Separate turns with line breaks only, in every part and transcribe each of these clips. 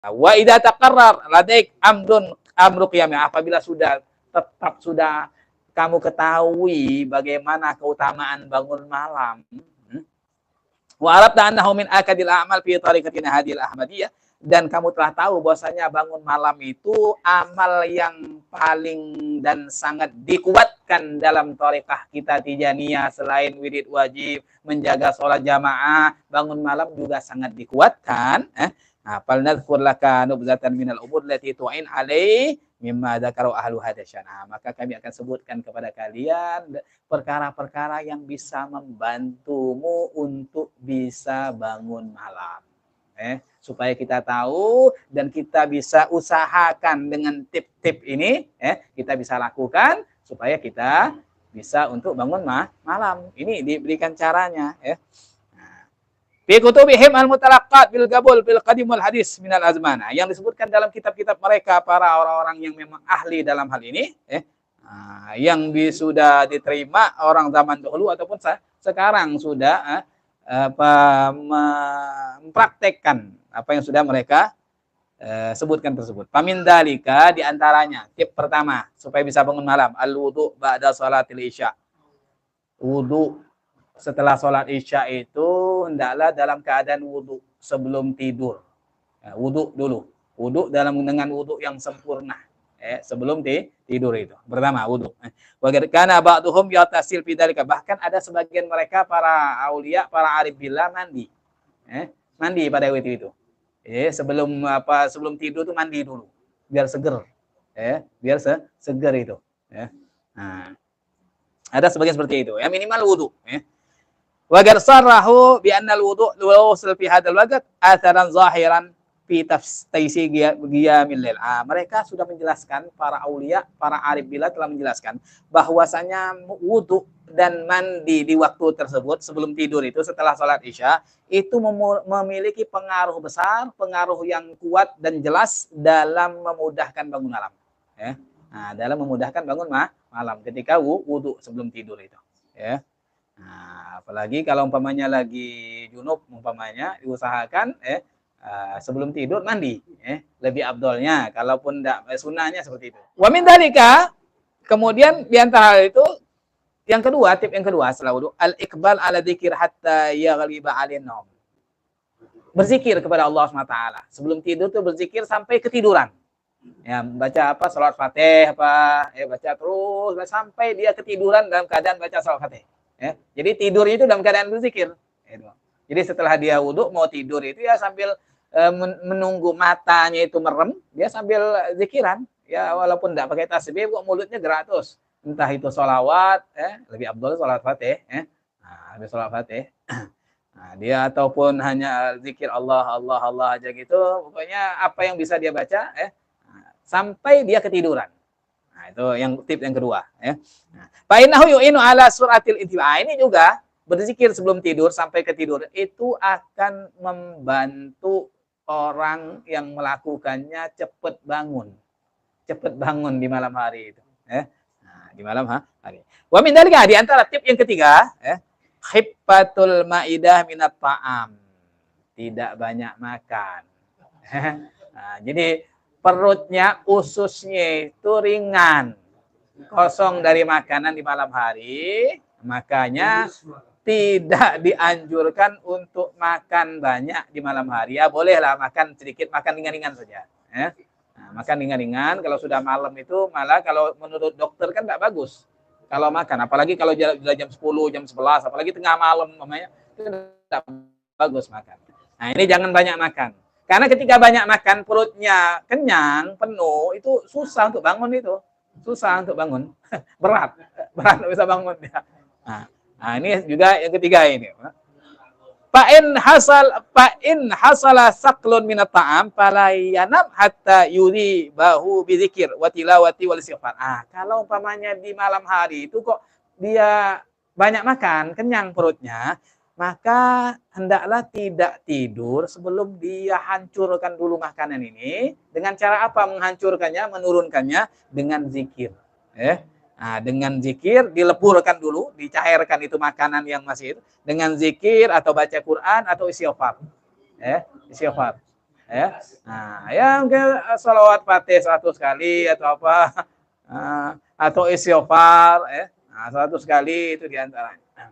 Wa idza taqarrar ladaik amru qiyamah, apabila sudah kamu ketahui bagaimana keutamaan bangun malam, wa arabta annahu min akadil a'mal fi tariqatina hadil ahmadiyah, dan kamu telah tahu bahwasanya bangun malam itu amal yang paling dan sangat dikuatkan dalam tarekat kita Tijaniyah. Selain wirid wajib, menjaga sholat jamaah, bangun malam juga sangat dikuatkan. Falnadhkur laka nubzatan minal umur lati tu'in alaih mimma dzakaru ahlu hadasyana. Maka kami akan sebutkan kepada kalian perkara-perkara yang bisa membantumu untuk bisa bangun malam. Supaya kita tahu dan kita bisa usahakan dengan tip-tip ini, kita bisa lakukan supaya kita bisa untuk bangun malam. Ini diberikan caranya. Fi kutubihim al-mutalaqqat bil qabul bil qadim wal hadis minal azmana, yang disebutkan dalam kitab-kitab mereka para orang-orang yang memang ahli dalam hal ini, yang sudah diterima orang zaman dahulu ataupun sekarang sudah mempraktekkan apa yang sudah mereka sebutkan tersebut. Pamin dalika, diantaranya tip pertama supaya bisa bangun malam, al-wudu ba'da salatil isya. Wudu setelah sholat isya itu hendaklah dalam keadaan wudu sebelum tidur. Wudu dulu. Wudu dengan wudu yang sempurna. Sebelum tidur itu. Pertama, wudu. Karena ba'duhum yatasil fi dzalika. Bahkan ada sebagian mereka para aulia, para arif billah mandi. Mandi pada waktu itu. Sebelum tidur itu mandi dulu. Biar seger. Biar seger itu. Nah, ada sebagian seperti itu. Minimal wudu. Wa garsarahu bi anna al-wudu' yusul fi hadzal waqt atharan zahiran fi tafsiri qiyamil lail. Mereka sudah menjelaskan, para aulia, para arif billah telah menjelaskan bahwasanya wudu dan mandi di waktu tersebut sebelum tidur itu setelah salat Isya itu memiliki pengaruh besar, pengaruh yang kuat dan jelas dalam memudahkan bangun malam. Dalam memudahkan bangun malam ketika wudu sebelum tidur itu. Apalagi kalau umpamanya lagi junub, umpamanya diusahakan sebelum tidur mandi, lebih abdolnya. Kalaupun enggak, sunahnya seperti itu. Wa min dzalika, kemudian di antara itu yang kedua, tip yang kedua setelah wudu, al-iqbal ala dzikir hatta yaghliba 'alain naum. Berzikir kepada Allah SWT. Sebelum tidur tuh berzikir sampai ketiduran. Baca salat Fatih baca terus sampai dia ketiduran dalam keadaan baca salat Fatih. Jadi tidurnya itu dalam keadaan berzikir. Jadi setelah dia wudhu mau tidur itu ya sambil menunggu matanya itu merem, dia sambil zikiran. Ya walaupun tidak pakai tasbih, kok mulutnya gerak terus. Entah itu sholawat, lebih abdul sholat Fatih, habis sholat Fatih. Dia ataupun hanya zikir Allah aja gitu. Pokoknya apa yang bisa dia baca, sampai dia ketiduran. Itu yang tip yang kedua. Fa innahu yu'inu ala suratil intibah. Ini juga berzikir sebelum tidur sampai ketidur itu akan membantu orang yang melakukannya cepat bangun di malam hari itu. Di malam hari. Wa min dzalika, di antara tip yang ketiga, khiffatul maidah minat ta'am. Tidak banyak makan. Jadi perutnya, ususnya itu ringan, kosong dari makanan di malam hari, makanya tidak dianjurkan untuk makan banyak di malam hari. Ya bolehlah makan sedikit, makan ringan-ringan saja. Makan ringan-ringan. Kalau sudah malam itu malah kalau menurut dokter kan tidak bagus kalau makan, apalagi kalau jam 10, jam 11, apalagi tengah malam namanya, itu tidak bagus makan. Nah ini jangan banyak makan. Karena ketika banyak makan, perutnya kenyang, penuh, itu susah untuk bangun itu. Susah untuk bangun. Berat untuk bisa bangun. Nah, ini juga yang ketiga ini. Fa'in hasala saklun minat ta'am, falayanam hatta yuri bahu bizikir, watilawati wal istighfar. Kalau umpamanya di malam hari itu kok dia banyak makan, kenyang perutnya, maka hendaklah tidak tidur sebelum dia hancurkan dulu makanan ini. Dengan cara apa menghancurkannya, menurunkannya? Dengan zikir. Dengan zikir dilepurkan dulu, dicairkan itu makanan yang masih itu dengan zikir atau baca Quran atau istighfar. Istighfar. Ya. Nah, ya mungkin sholawat Fatih 100 kali atau apa, atau istighfar, ya. Nah, 100 kali itu diantaranya.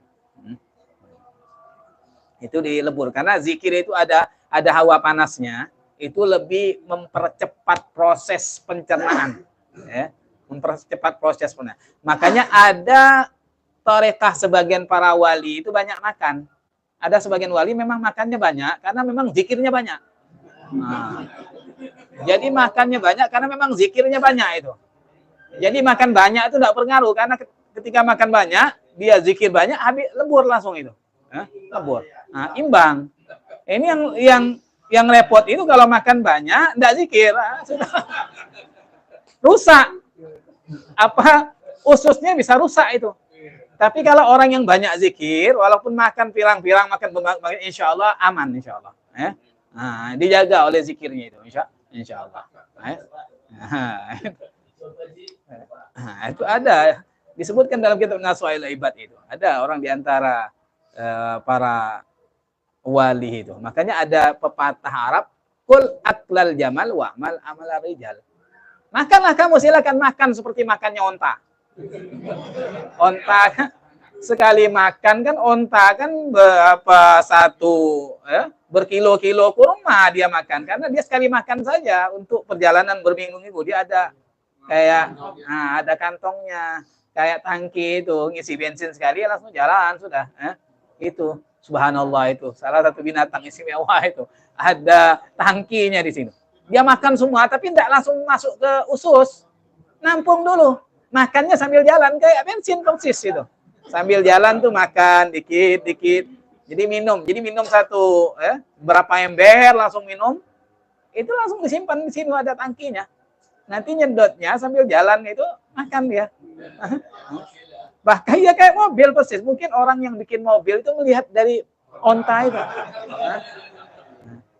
Itu dilebur karena zikir itu ada hawa panasnya, itu lebih mempercepat proses pencernaan, ya. Mempercepat proses pencernaan. Makanya ada tarekah sebagian para wali itu banyak makan. Ada sebagian wali memang makannya banyak karena memang zikirnya banyak. Nah, jadi makannya banyak karena memang zikirnya banyak itu. Jadi makan banyak itu tidak berpengaruh karena ketika makan banyak, dia zikir banyak, habis lebur langsung itu. Lebur. Nah, imbang. Ini yang repot itu kalau makan banyak, tidak zikir, sudah rusak. Apa ususnya bisa rusak itu. Tapi kalau orang yang banyak zikir, walaupun makan pirang-pirang, makan insya Allah aman, insya Allah. Nah, dijaga oleh zikirnya itu, insya Allah. Nah, itu ada disebutkan dalam kitab Naswail Ibad itu. Ada orang diantara para wali itu. Makanya ada pepatah Arab, kul aklal jamal wa amal amal rijal. Makanlah kamu, silakan makan seperti makannya onta. Onta sekali makan kan, onta kan berapa satu berkilo-kilo kurma dia makan karena dia sekali makan saja. Untuk perjalanan berminggu-minggu dia ada kayak ada kantongnya, kayak tangki itu, ngisi bensin sekali langsung jalan sudah. Itu subhanallah, itu salah satu binatang istimewa itu, ada tangkinya di sini. Dia makan semua tapi tidak langsung masuk ke usus, nampung dulu, makannya sambil jalan kayak bensin persis itu. Sambil jalan tuh makan dikit-dikit. Jadi minum satu berapa ember langsung minum. Itu langsung disimpan di sini, ada tangkinya. Nanti nyedotnya sambil jalan itu makan dia. Bahkan ya kayak mobil persis. Mungkin orang yang bikin mobil itu melihat dari onta itu.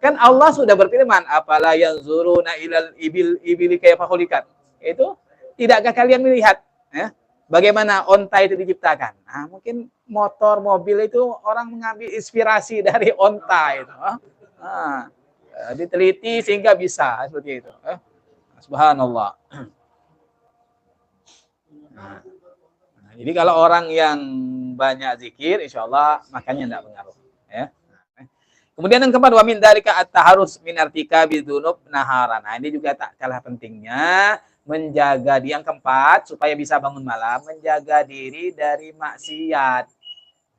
Kan Allah sudah berfirman, apala yanzuruna ilal ibili kayfa khuliqat. Itu tidakkah kalian melihat bagaimana onta itu diciptakan? Nah, mungkin motor, mobil itu orang mengambil inspirasi dari onta itu. Diteliti sehingga bisa seperti itu. Subhanallah. Jadi kalau orang yang banyak zikir, insya Allah makannya tidak pengaruh. Kemudian yang keempat, wa min dzalika at-taharus min irtikabi dzunub naharan. Nah, ini juga tak kalah pentingnya menjaga yang keempat supaya bisa bangun malam, menjaga diri dari maksiat.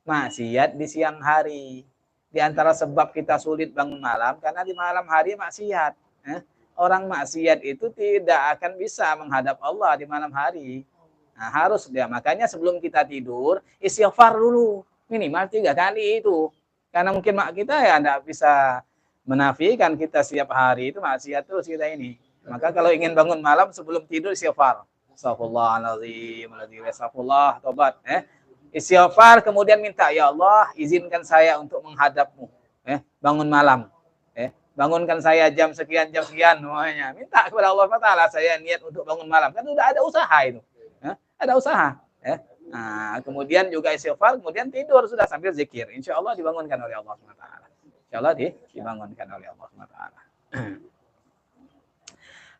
Maksiat di siang hari. Di antara sebab kita sulit bangun malam karena di malam hari maksiat. Orang maksiat itu tidak akan bisa menghadap Allah di malam hari. Nah, harus dia. Makanya sebelum kita tidur, istighfar dulu. Minimal 3 kali itu. Karena mungkin kita ya tidak bisa menafikan kita setiap hari itu maksiat terus kita ini. Maka kalau ingin bangun malam sebelum tidur istighfar. Astagfirullahaladzim, astagfirullah, tobat. Istighfar, kemudian minta, ya Allah izinkan saya untuk menghadapmu. Bangun malam. Bangunkan saya jam sekian, semuanya. Minta kepada Allah SWT, saya niat untuk bangun malam. Kan sudah ada usaha itu. Ada usaha. Nah, kemudian juga istighfar, kemudian tidur sudah sambil zikir. Insya Allah dibangunkan oleh Allah SWT. Insya Allah dibangunkan oleh Allah SWT.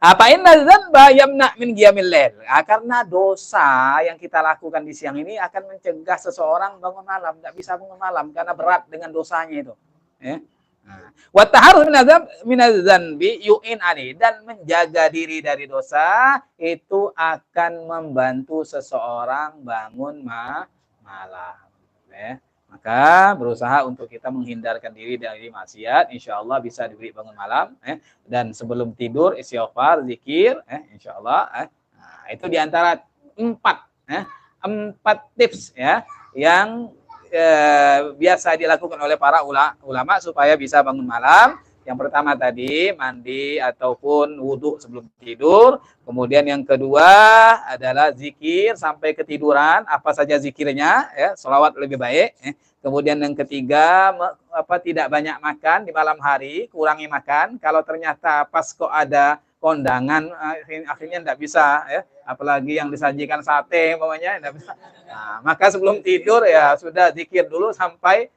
Apa inna dzanba yamna min qiyamil lail. Karena dosa yang kita lakukan di siang ini akan mencegah seseorang bangun malam, tidak bisa bangun malam karena berat dengan dosanya itu. Wa taharruz minaz dzanbi yu'in ali, dan menjaga diri dari dosa itu akan membantu seseorang bangun malam. Maka berusaha untuk kita menghindarkan diri dari maksiat, insya Allah bisa diberi bangun malam. Dan sebelum tidur istighfar, zikir, insya Allah. Nah, itu diantara 4 tips yang biasa dilakukan oleh para ulama supaya bisa bangun malam. Yang pertama tadi mandi ataupun wudhu sebelum tidur. Kemudian yang kedua adalah zikir sampai ketiduran, apa saja zikirnya, sholawat lebih baik. Kemudian yang ketiga tidak banyak makan di malam hari, kurangi makan. Kalau ternyata pas kok ada kondangan akhirnya tidak bisa, apalagi yang disajikan sate umpamanya tidak bisa. Nah, maka sebelum tidur ya sudah zikir dulu sampai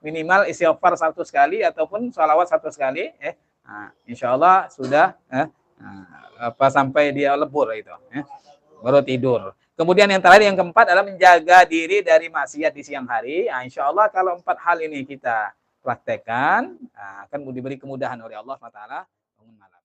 minimal istighfar 100 kali ataupun sholawat 100 kali. insya Allah sudah sampai dia lebur itu, baru tidur. Kemudian yang terakhir, yang keempat adalah menjaga diri dari maksiat di siang hari. Insya Allah kalau 4 hal ini kita praktekkan, akan diberi kemudahan oleh Allah SWT bangun malam.